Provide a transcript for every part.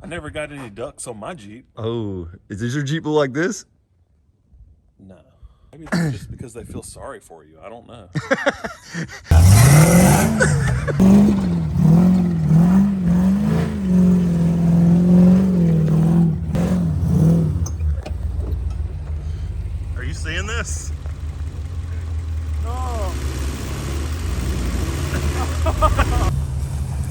I never got any ducks on my Jeep. Oh, does your Jeep look like this? No. Maybe it's just because they feel sorry for you. I don't know. Are you seeing this? Oh.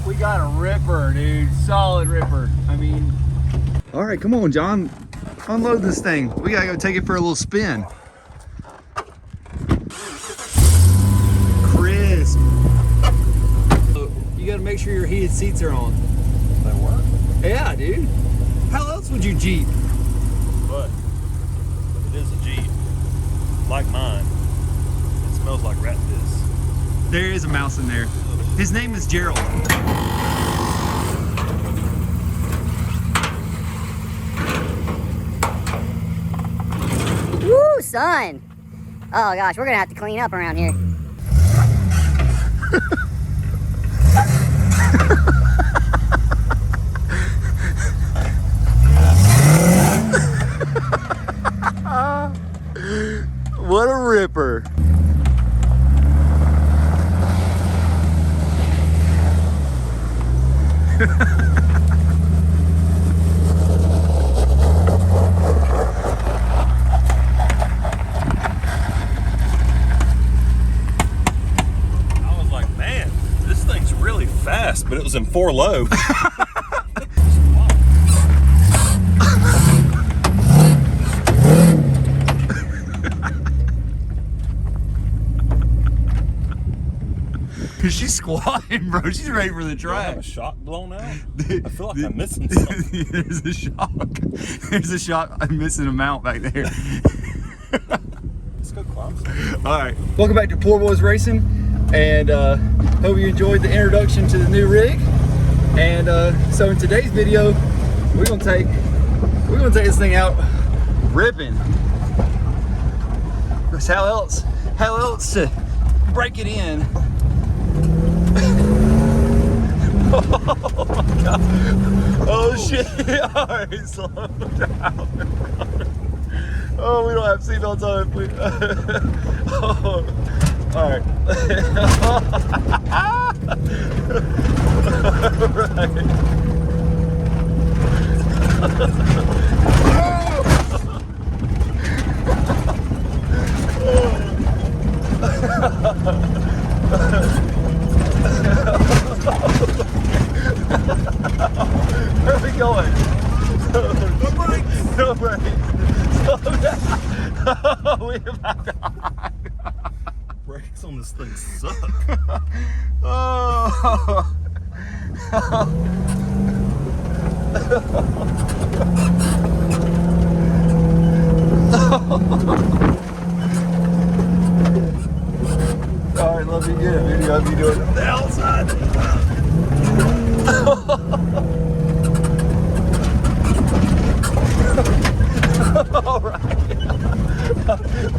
We got a ripper, dude. Solid ripper. I mean. All right, come on, John. Unload this thing. We gotta go take it for a little spin. Crisp. You gotta make sure your heated seats are on. They work. Yeah, dude. How else would you Jeep? But it is a Jeep, like mine. It smells like rat piss. There is a mouse in there. His name is Gerald. Woo, son. Oh gosh, we're gonna have to clean up around here. What a ripper. I was like, man, this thing's really fast, but it was in 4 low. She's squatting, bro. She's ready for the Do I have track. a shock blown out? I feel like I'm missing something. There's a shock. There's a shock. I'm missing a mount back there. Let's go climb some. All right. Welcome back to Poor Boys Racing, and hope you enjoyed the introduction to the new rig. And so in today's video, we're gonna take this thing out ripping. Because how else to break it in? Oh my god! Oh shit! All right, slow down. Oh, we don't have seatbelts on, please. Oh, all right. Where are we going? No brakes. Slow down. We about to. Brakes on this thing suck. Oh. All right, let me get a video of you doing it. The outside. All right.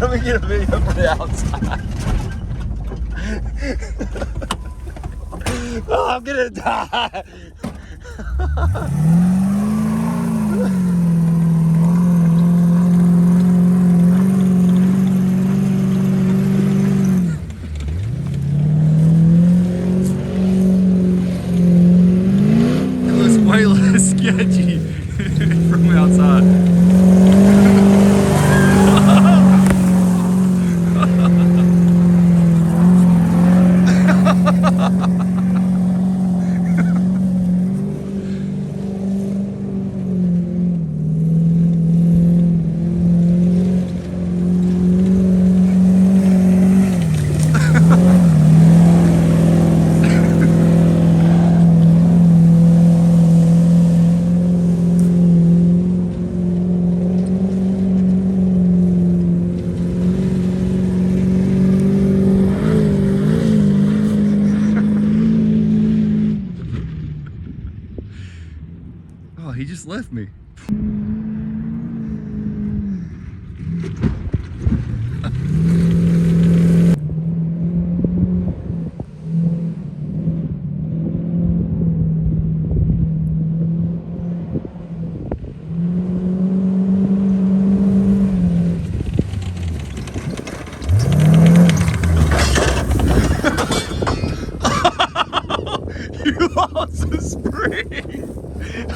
Let me get a video for the outside. Oh, I'm gonna die. It looks way less sketchy from the outside. Oh, he just left me.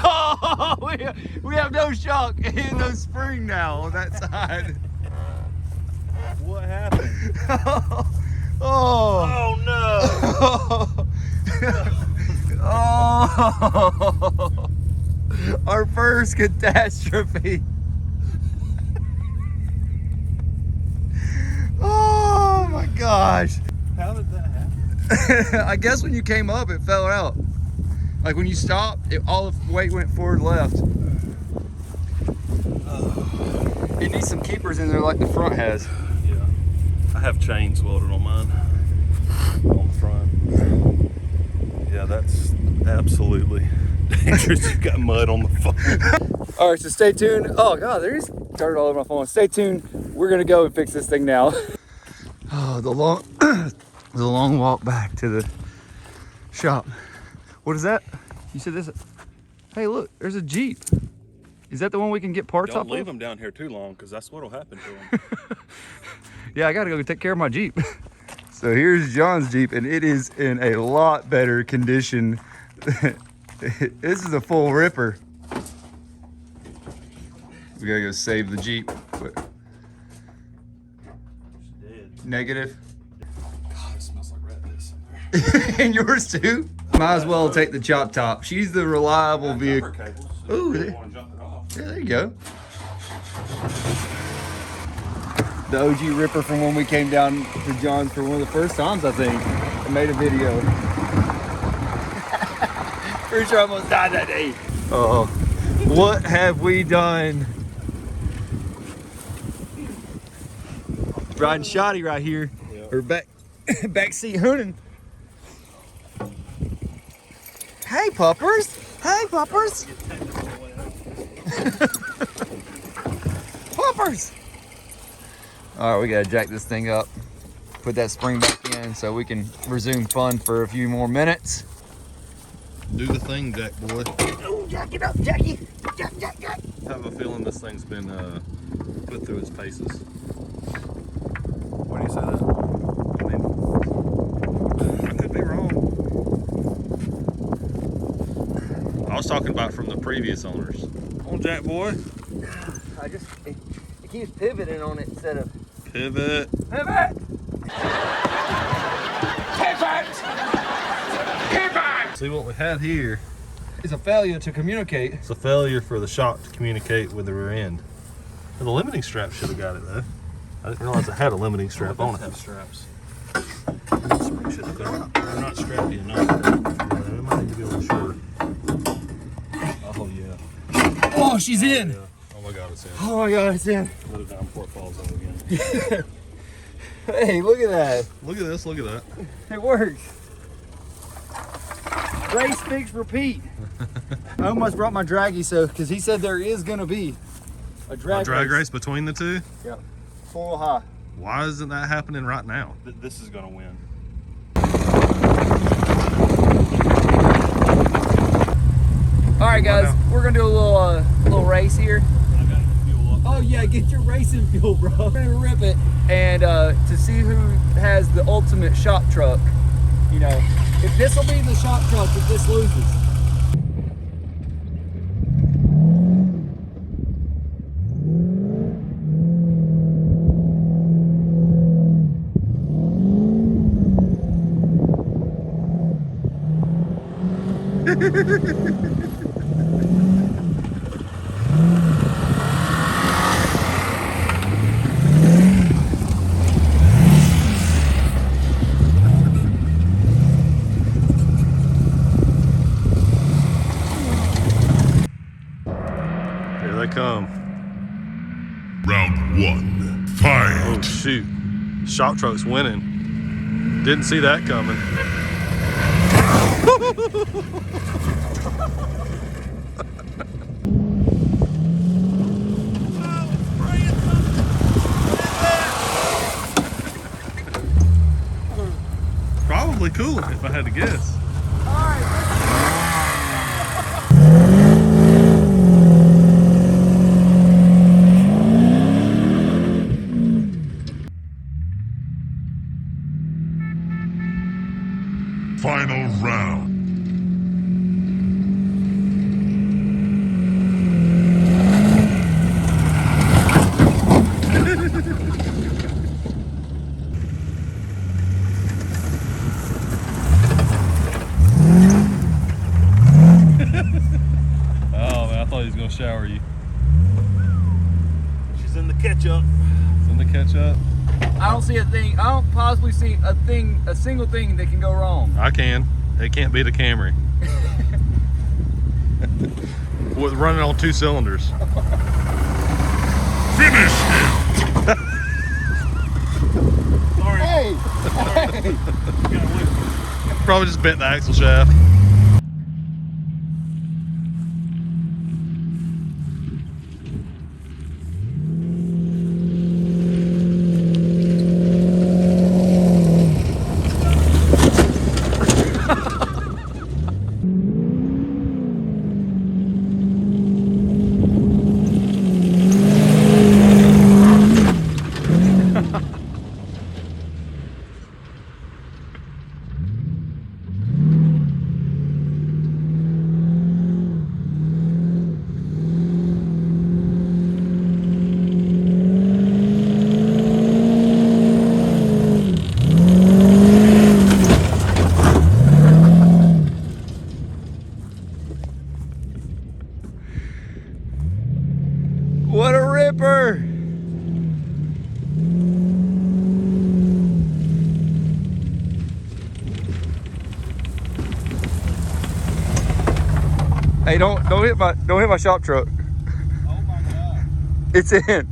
Oh, we have no shock and no spring now on that side. What happened? Oh. Oh no! Oh. Our first catastrophe. Oh my gosh. How did that happen? I guess when you came up, it fell out. Like when you stopped, all the weight went forward left. It needs some keepers in there like the front has. Yeah. I have chains welded on mine. On the front. Yeah, that's absolutely dangerous. You got mud on the phone. All right, so stay tuned. Oh God, there's dirt all over my phone. Stay tuned. We're gonna go and fix this thing now. Oh, the long walk back to the shop. What is that? You said this? Hey, look, there's a Jeep. Is that the one we can get parts off Don't leave of? them down here too long, because that's what'll happen to them. Yeah, I gotta go take care of my Jeep. So here's John's Jeep, and it is in a lot better condition. This is a full ripper. We gotta go save the Jeep. But negative. God, it smells like rat piss. And yours too? Might as well take the chop top. She's the reliable vehicle. Cables. Ooh, You there- want to jump it off. Yeah, there you go. The OG ripper from when we came down to John's for one of the first times, I think. I made a video. Pretty sure I almost died that day. Oh, what have we done? Riding shoddy right here. Yep. Or back seat hooning. Hey puppers! Hey puppers! Puppers! All right, we gotta jack this thing up, put that spring back in so we can resume fun for a few more minutes. Do the thing, Jack boy. Oh, jack it up, Jackie! Jack, jack, jack! I have a feeling this thing's been put through its paces. Why do you say that? I could be wrong. I was talking about from the previous owners. Come on, Jack boy. It keeps pivoting on it instead of Pivot. pivot! See what we had here. It's a failure to communicate. It's a failure for the shock to communicate with the rear end. And the limiting strap should have got it though. I didn't realize it had a limiting strap on it. Have straps. Spring should have got. They're not strappy enough. Yeah, they might need to be a little shorter. Oh yeah. Oh, she's in! Yeah. Oh my God, it's in. Oh my God, it's in. Let it down before it falls in again. Hey, look at that. Look at this. Look at that. It works. Race, fix, repeat. I almost brought my draggy, because he said there is gonna be a drag race between the two. Yeah, full high. Why isn't that happening right now? This is gonna win. All right, guys, we're gonna do a little race here. I got to fuel up. Oh yeah, get your racing fuel, bro. We're gonna rip it, and to see who has the ultimate shop truck. You know, if this will be the shop truck if this loses. Here they come. Round one, fight! Oh shoot. Shock truck's winning. Didn't see that coming. Probably cool if I had to guess. Final round. buddy's gonna shower you. She's in the ketchup. Send the ketchup. I don't see a thing. I don't possibly see a single thing that can go wrong. I can. It can't beat a Camry. With running on 2 cylinders. Finish him! Hey! Probably just bent the axle shaft. What a ripper! Hey, don't hit my shop truck. Oh my God. It's in.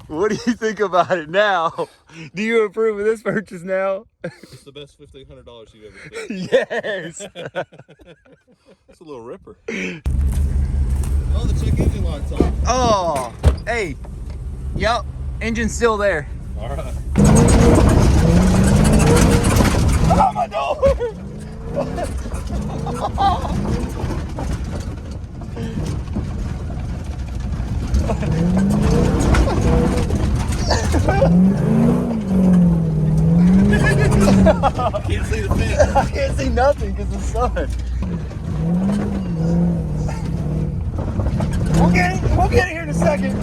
What do you think about it now? Do you approve of this purchase now? It's the best $1,500 you've ever spent. Yes. It's a little ripper. Oh, the check engine light's on. Oh, hey. Yep. Engine's still there. All right. Oh, my door! Can't see the fence. I can't see nothing because of the sun. We'll get it here in a second.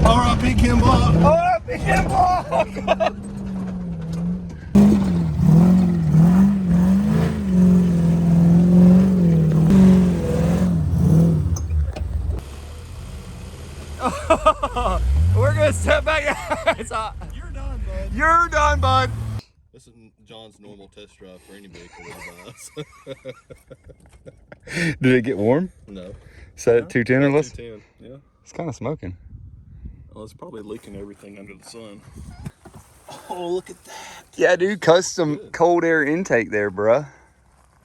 R.I.P. Ken Block. Oh, big block. We're gonna step back. It's hot. You're done, bud. You're done, bud. This is John's normal test drive for any vehicle that he buys. Did it get warm? No. Set at 210 or less? 210, yeah. It's kind of smoking. Well, it's probably leaking everything under the sun. Oh, look at that. Yeah, dude, custom cold air intake there, bruh.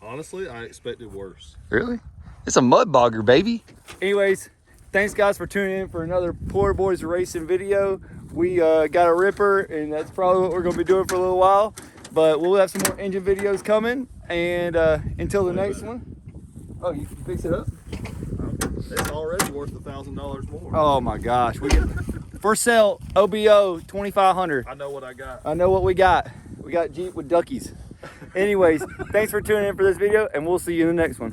Honestly, I expected worse. Really? It's a mud bogger, baby. Anyways, thanks guys for tuning in for another Poor Boys Racing video. We got a ripper, and that's probably what we're gonna be doing for a little while. But we'll have some more engine videos coming, and until the next one. Oh, you can fix it up? It's already worth $1,000 more. Oh my gosh, we get for sale OBO 2500. I know what I got. I know what we got. We got Jeep with duckies. Anyways, thanks for tuning in for this video, and we'll see you in the next one.